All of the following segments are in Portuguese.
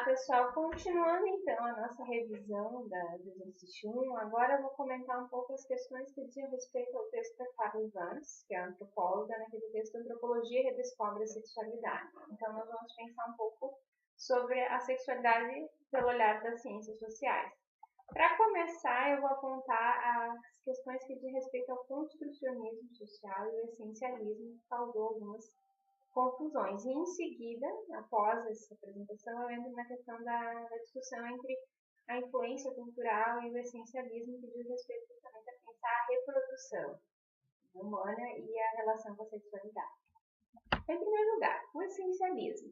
pessoal, continuando então a nossa revisão do exercício 1, agora eu vou comentar um pouco as questões que dizem respeito ao texto da Carol Vance, que é a antropóloga, naquele texto Antropologia Redescobre a Sexualidade. Então nós vamos pensar um pouco sobre a sexualidade pelo olhar das ciências sociais. Para começar, eu vou apontar as questões que dizem respeito ao construcionismo social e o essencialismo, que causou algumas confusões. E em seguida, após essa apresentação, eu entro na questão da discussão entre a influência cultural e o essencialismo, que diz respeito justamente a pensar a reprodução humana e a relação com a sexualidade. Em primeiro lugar, o essencialismo.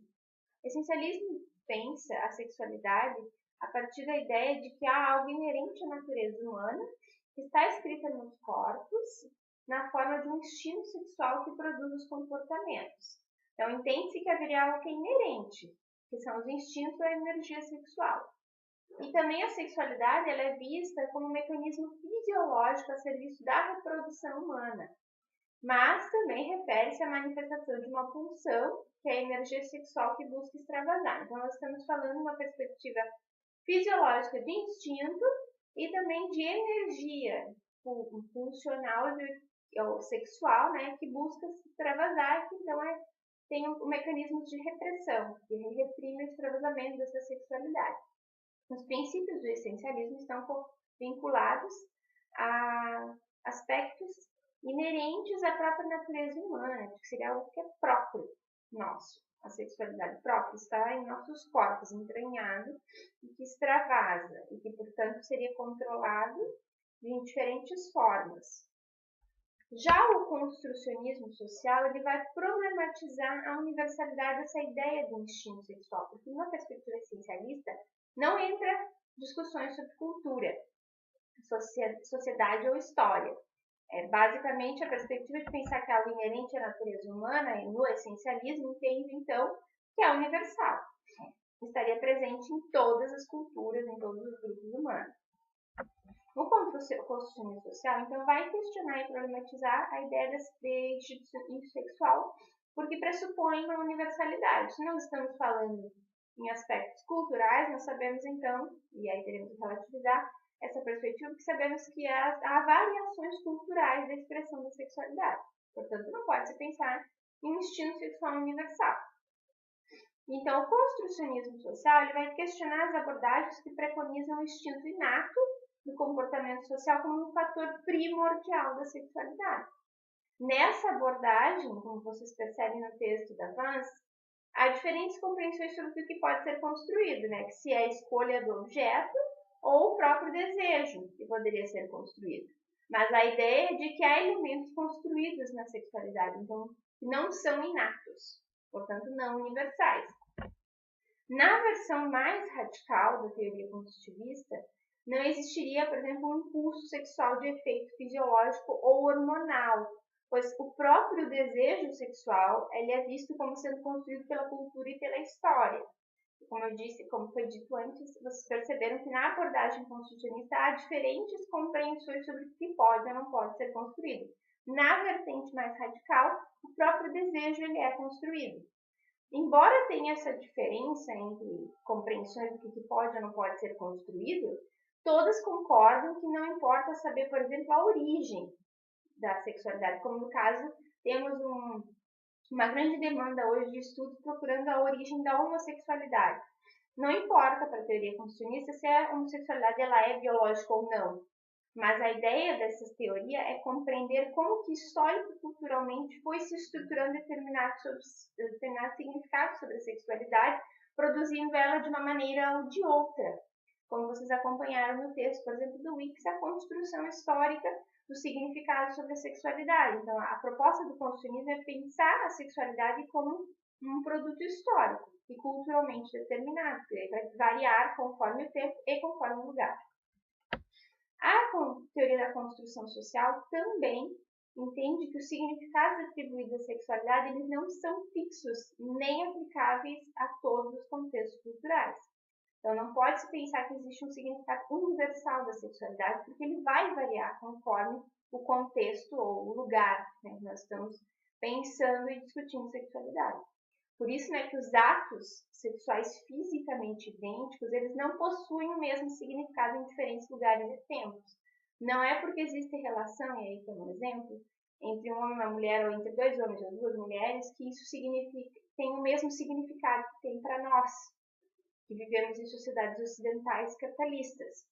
O essencialismo pensa a sexualidade a partir da ideia de que há algo inerente à natureza humana, que está escrita nos corpos, na forma de um instinto sexual que produz os comportamentos. Então, entende-se que haveria algo que é inerente, que são os instintos ou a energia sexual. E também a sexualidade ela é vista como um mecanismo fisiológico a serviço da reprodução humana, mas também refere-se à manifestação de uma pulsão, que é a energia sexual que busca extravasar. Então, nós estamos falando de uma perspectiva fisiológica de instinto e também de energia pulsional ou sexual, né, que busca se extravasar, que então tem um mecanismo de repressão, que reprime o extravasamento dessa sexualidade. Os princípios do essencialismo estão vinculados a aspectos inerentes à própria natureza humana, que seria algo que é próprio nosso. A sexualidade própria está em nossos corpos, entranhado, e que extravasa, e que, portanto, seria controlado de diferentes formas. Já o construcionismo social ele vai problematizar a universalidade dessa ideia do instinto sexual, porque numa perspectiva essencialista não entra discussões sobre cultura, sociedade ou história. Basicamente, a perspectiva de pensar que é algo inerente à natureza humana e no essencialismo entende, então, que é universal. Estaria presente em todas as culturas, em todos os grupos humanos. O construcionismo social, então, vai questionar e problematizar a ideia de instinto sexual, porque pressupõe uma universalidade. Se nós estamos falando em aspectos culturais, nós sabemos, então, e aí teremos que relativizar essa perspectiva, que sabemos que há variações culturais da expressão da sexualidade. Portanto, não pode se pensar em um instinto sexual universal. Então, o construcionismo social ele vai questionar as abordagens que preconizam o instinto inato do comportamento social como um fator primordial da sexualidade. Nessa abordagem, como vocês percebem no texto da Vance, há diferentes compreensões sobre o que pode ser construído, né? Que se é a escolha do objeto ou o próprio desejo que poderia ser construído. Mas a ideia é de que há elementos construídos na sexualidade, então, que não são inatos, portanto, não universais. Na versão mais radical da teoria construtivista, não existiria, por exemplo, um impulso sexual de efeito fisiológico ou hormonal, pois o próprio desejo sexual ele é visto como sendo construído pela cultura e pela história. Como eu disse, como foi dito antes, vocês perceberam que na abordagem construcionista há diferentes compreensões sobre o que pode ou não pode ser construído. Na vertente mais radical, o próprio desejo ele é construído. Embora tenha essa diferença entre compreensões do que pode ou não pode ser construído, todas concordam que não importa saber, por exemplo, a origem da sexualidade, como no caso temos uma grande demanda hoje de estudos procurando a origem da homossexualidade. Não importa para a teoria construcionista se a homossexualidade ela é biológica ou não, mas a ideia dessa teoria é compreender como que histórico e culturalmente foi se estruturando determinado significado sobre a sexualidade, produzindo ela de uma maneira ou de outra. Como vocês acompanharam no texto, por exemplo, do Wicks, a construção histórica do significado sobre a sexualidade. Então, a proposta do construcionismo é pensar a sexualidade como um produto histórico e culturalmente determinado, que vai variar conforme o tempo e conforme o lugar. A teoria da construção social também entende que os significados atribuídos à sexualidade eles não são fixos nem aplicáveis a todos os contextos culturais. Então, não pode-se pensar que existe um significado universal da sexualidade, porque ele vai variar conforme o contexto ou o lugar, né, que nós estamos pensando e discutindo sexualidade. Por isso, né, que os atos sexuais fisicamente idênticos, eles não possuem o mesmo significado em diferentes lugares e tempos. Não é porque existe relação, e aí tem um exemplo, entre um homem e uma mulher, ou entre dois homens ou duas mulheres, que isso tem o mesmo significado que tem para nós, que vivemos em sociedades ocidentais capitalistas.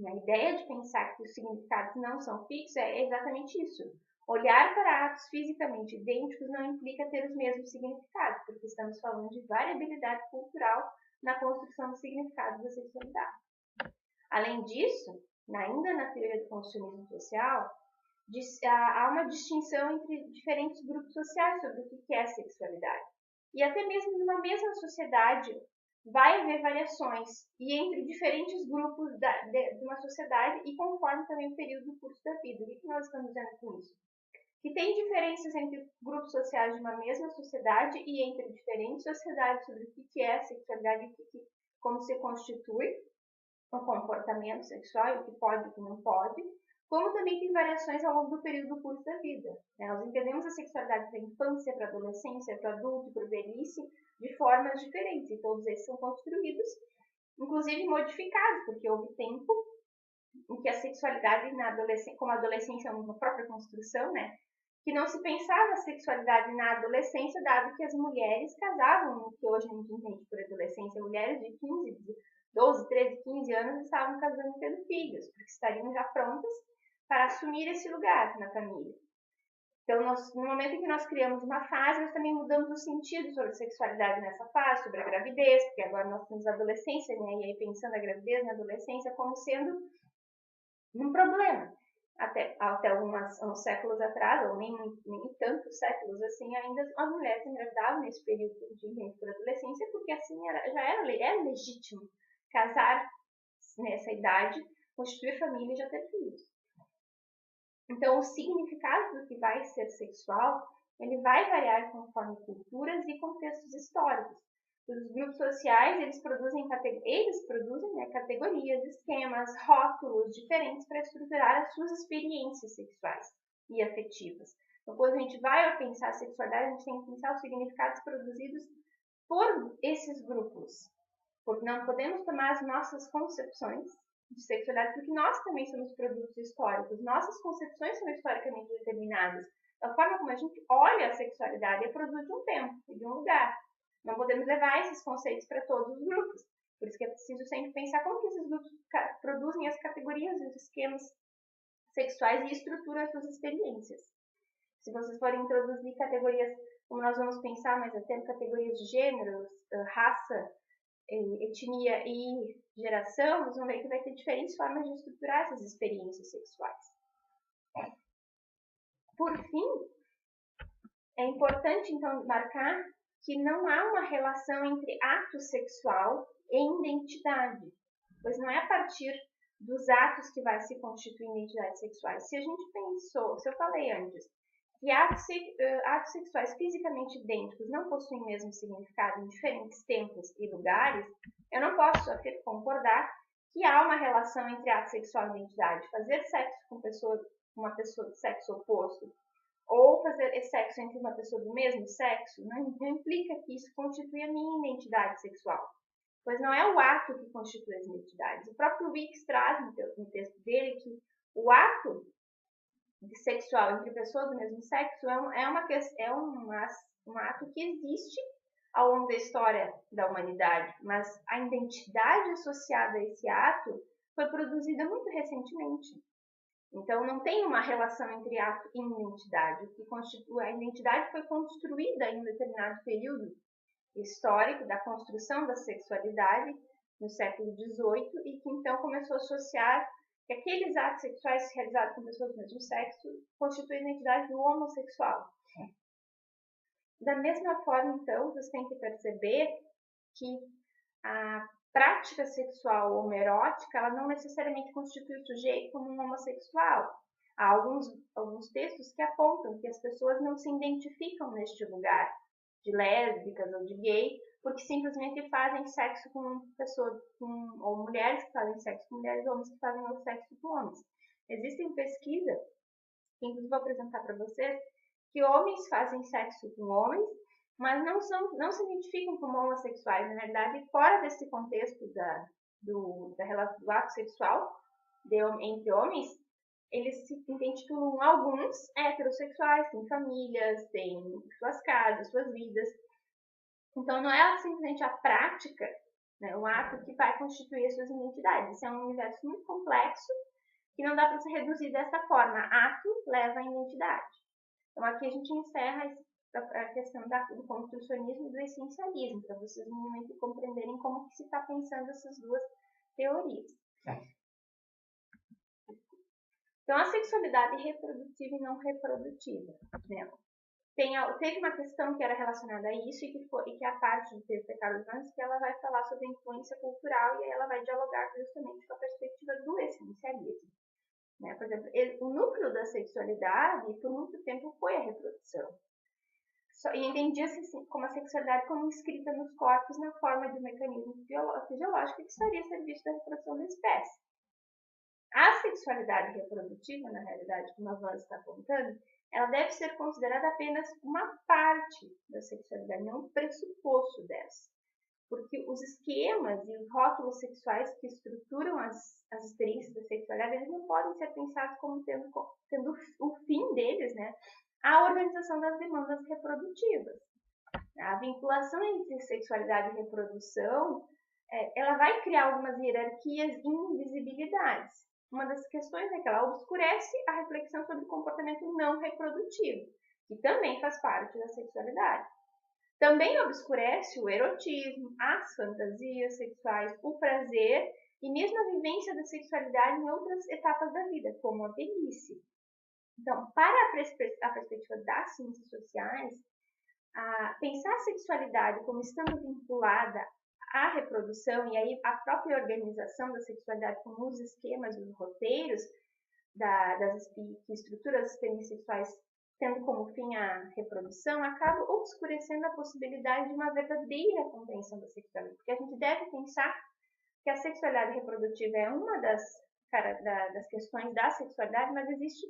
A ideia de pensar que os significados não são fixos é exatamente isso. Olhar para atos fisicamente idênticos não implica ter os mesmos significados, porque estamos falando de variabilidade cultural na construção do significado da sexualidade. Além disso, ainda na teoria do consumismo social, há uma distinção entre diferentes grupos sociais sobre o que é sexualidade. E até mesmo numa mesma sociedade vai haver variações, e entre diferentes grupos de uma sociedade e conforme também o período do curso da vida. O que nós estamos dizendo com isso? Que tem diferenças entre grupos sociais de uma mesma sociedade e entre diferentes sociedades sobre o que é sexualidade e como se constitui um comportamento sexual e o que pode e o que não pode, como também tem variações ao longo do período do curso da vida. Nós entendemos a sexualidade para a infância, para a adolescência, para o adulto, para a velhice, de formas diferentes, e todos esses são construídos, inclusive modificados, porque houve tempo em que a sexualidade, como a adolescência é uma própria construção, né, que não se pensava a sexualidade na adolescência, dado que as mulheres casavam, no que hoje a gente entende por adolescência, mulheres de 12, 13, 15 anos estavam casando e tendo filhos, porque estariam já prontas para assumir esse lugar na família. Então, no momento em que nós criamos uma fase, nós também mudamos o sentido sobre a sexualidade nessa fase, sobre a gravidez, porque agora nós temos a adolescência, né? E aí pensando a gravidez na adolescência como sendo um problema. Até uns séculos atrás, ou nem tantos séculos assim, ainda as mulheres engravidavam nesse período de por adolescência, porque assim já era legítimo casar nessa idade, constituir família e já ter filhos. Então, o significado do que vai ser sexual, ele vai variar conforme culturas e contextos históricos. Os grupos sociais, eles produzem categorias, esquemas, rótulos diferentes para estruturar as suas experiências sexuais e afetivas. Então, quando a gente vai pensar a sexualidade, a gente tem que pensar os significados produzidos por esses grupos. Porque não podemos tomar as nossas concepções de sexualidade, porque nós também somos produtos históricos. Nossas concepções são historicamente determinadas. Da forma como a gente olha a sexualidade é produto de um tempo e de um lugar. Não podemos levar esses conceitos para todos os grupos. Por isso que é preciso sempre pensar como que esses grupos produzem as categorias e os esquemas sexuais e estruturam as suas experiências. Se vocês forem introduzir categorias, como nós vamos pensar, mas até categorias de gênero, raça, etnia e geração, vocês vão ver que vai ter diferentes formas de estruturar essas experiências sexuais. Por fim, é importante então marcar que não há uma relação entre ato sexual e identidade, pois não é a partir dos atos que vai se constituir identidades sexuais. Se a gente pensou, se eu falei antes, que atos sexuais fisicamente idênticos não possuem o mesmo significado em diferentes tempos e lugares, eu não posso concordar que há uma relação entre ato sexual e identidade. Fazer sexo com uma pessoa do sexo oposto ou fazer sexo entre uma pessoa do mesmo sexo não implica que isso constitui a minha identidade sexual, pois não é o ato que constitui as identidades. O próprio Wicks traz no texto dele que o ato sexual entre pessoas do mesmo sexo um ato que existe ao longo da história da humanidade, mas a identidade associada a esse ato foi produzida muito recentemente. Então, não tem uma relação entre ato e identidade. O que constitui a identidade foi construída em um determinado período histórico da construção da sexualidade no século XVIII e que então começou a associar que aqueles atos sexuais realizados com pessoas do mesmo sexo constituem a identidade do homossexual. Da mesma forma, então, você tem que perceber que a prática sexual homoerótica, ela não necessariamente constitui o sujeito como um homossexual. Há alguns textos que apontam que as pessoas não se identificam neste lugar de lésbicas ou de gay, porque simplesmente fazem sexo com pessoas, ou mulheres que fazem sexo com mulheres, homens que fazem o sexo com homens. Existem pesquisas, que inclusive vou apresentar para vocês, que homens fazem sexo com homens mas não se identificam como homossexuais. Na verdade, fora desse contexto do ato sexual entre homens, eles se intitulam alguns heterossexuais, têm famílias, têm suas casas, suas vidas. Então, não é simplesmente a prática, né, o ato que vai constituir as suas identidades. Isso é um universo muito complexo que não dá para se reduzir dessa forma. Ato leva à identidade. Então, aqui a gente encerra a questão do construcionismo e do essencialismo, para vocês minimamente compreenderem como que se está pensando essas duas teorias. Então, a sexualidade reprodutiva e não reprodutiva. Né? Teve uma questão que era relacionada a isso e que a parte do texto de Carlos Lanz, que ela vai falar sobre a influência cultural e aí ela vai dialogar justamente com a perspectiva do essencialismo. Né? Por exemplo, o núcleo da sexualidade, por muito tempo, foi a reprodução. E entendia-se assim, como a sexualidade como inscrita nos corpos na forma de um mecanismo fisiológico que estaria a serviço da reprodução da espécie. A sexualidade reprodutiva, na realidade, como a Vanessa está apontando, ela deve ser considerada apenas uma parte da sexualidade, não um pressuposto dessa. Porque os esquemas e os rótulos sexuais que estruturam as experiências da sexualidade, eles não podem ser pensados como tendo o fim deles, né, a organização das demandas reprodutivas. A vinculação entre sexualidade e reprodução, ela vai criar algumas hierarquias e invisibilidades. Uma das questões é que ela obscurece a reflexão sobre o comportamento não reprodutivo, que também faz parte da sexualidade. Também obscurece o erotismo, as fantasias sexuais, o prazer e mesmo a vivência da sexualidade em outras etapas da vida, como a velhice. Então, para a perspectiva das ciências sociais, pensar a sexualidade como estando vinculada à reprodução e aí a própria organização da sexualidade como os esquemas, os roteiros que estruturam as experiências sexuais tendo como fim a reprodução, acaba obscurecendo a possibilidade de uma verdadeira compreensão da sexualidade. Porque a gente deve pensar que a sexualidade reprodutiva é uma das questões da sexualidade, mas existe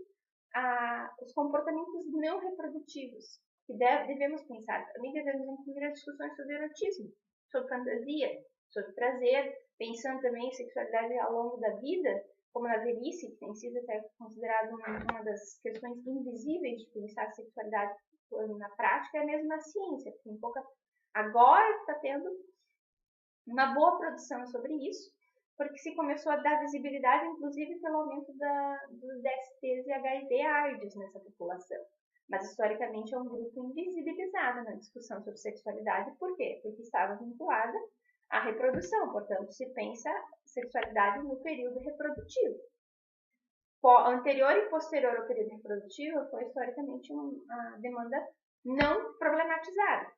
os comportamentos não reprodutivos, que devemos pensar. Também devemos incluir as discussões sobre erotismo, sobre fantasia, sobre prazer, pensando também em sexualidade ao longo da vida, como na velhice, que tem sido até considerado uma das questões invisíveis de pensar a sexualidade na prática, é mesmo na ciência. Tem agora está tendo uma boa produção sobre isso, porque se começou a dar visibilidade, inclusive pelo aumento dos DSTs e HIV/AIDS nessa população. Mas, historicamente, é um grupo invisibilizado na discussão sobre sexualidade. Por quê? Porque estava vinculada à reprodução. Portanto, se pensa sexualidade no período reprodutivo. Anterior e posterior ao período reprodutivo foi, historicamente, uma demanda não problematizada.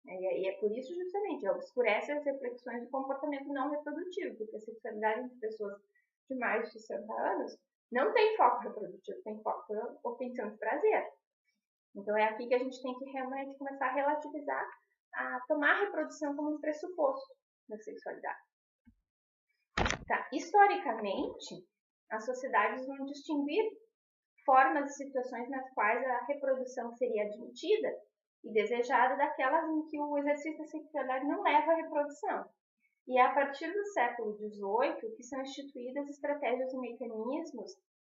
E é por isso, justamente, obscurece as reflexões do comportamento não reprodutivo, porque a sexualidade entre pessoas de mais de 60 anos não tem foco reprodutivo, tem foco pela obtenção de prazer. Então, é aqui que a gente tem que realmente começar a relativizar, a tomar a reprodução como um pressuposto da sexualidade. Tá. Historicamente, as sociedades vão distinguir formas e situações nas quais a reprodução seria admitida e desejada daquelas em que o exercício da sexualidade não leva à reprodução. E é a partir do século XVIII que são instituídas estratégias e mecanismos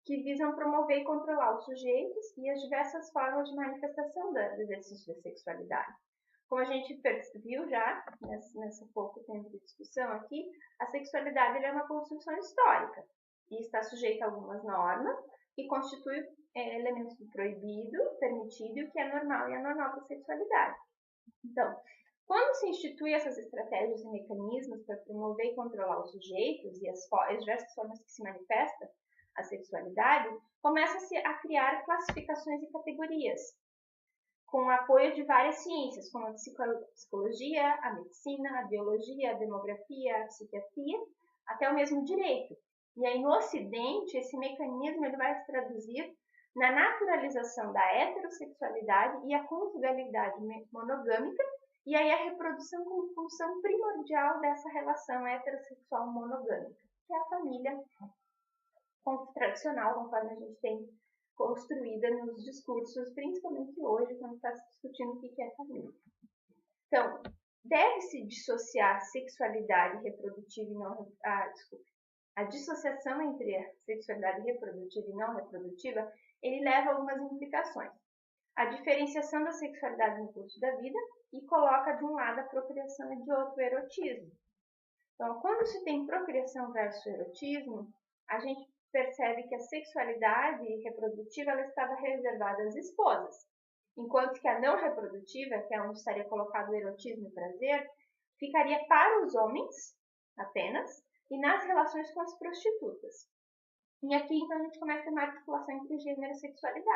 que visam promover e controlar os sujeitos e as diversas formas de manifestação do exercício da sexualidade. Como a gente viu já, nesse pouco tempo de discussão aqui, a sexualidade é uma construção histórica e está sujeita a algumas normas e constitui elementos do proibido, permitido e o que é normal e anormal da sexualidade. Então, quando se institui essas estratégias e mecanismos para promover e controlar os sujeitos e as diversas formas que se manifesta a sexualidade, começa-se a criar classificações e categorias, com o apoio de várias ciências, como a psicologia, a medicina, a biologia, a demografia, a psiquiatria, até o mesmo direito. E aí, no Ocidente, esse mecanismo ele vai se traduzir na naturalização da heterossexualidade e a conjugalidade monogâmica, e aí a reprodução como função primordial dessa relação heterossexual monogâmica, que é a família tradicional, conforme a gente tem construída nos discursos, principalmente hoje, quando está se discutindo o que é família. Então, deve-se dissociar sexualidade reprodutiva e não... A dissociação entre a sexualidade reprodutiva e não reprodutiva, ele leva a algumas implicações. A diferenciação da sexualidade no curso da vida e coloca de um lado a procriação e de outro o erotismo. Então, quando se tem procriação versus erotismo, a gente percebe que a sexualidade reprodutiva ela estava reservada às esposas, enquanto que a não reprodutiva, que é onde estaria colocado o erotismo e o prazer, ficaria para os homens apenas e nas relações com as prostitutas. E aqui, então, a gente começa a ter uma articulação entre gênero e sexualidade.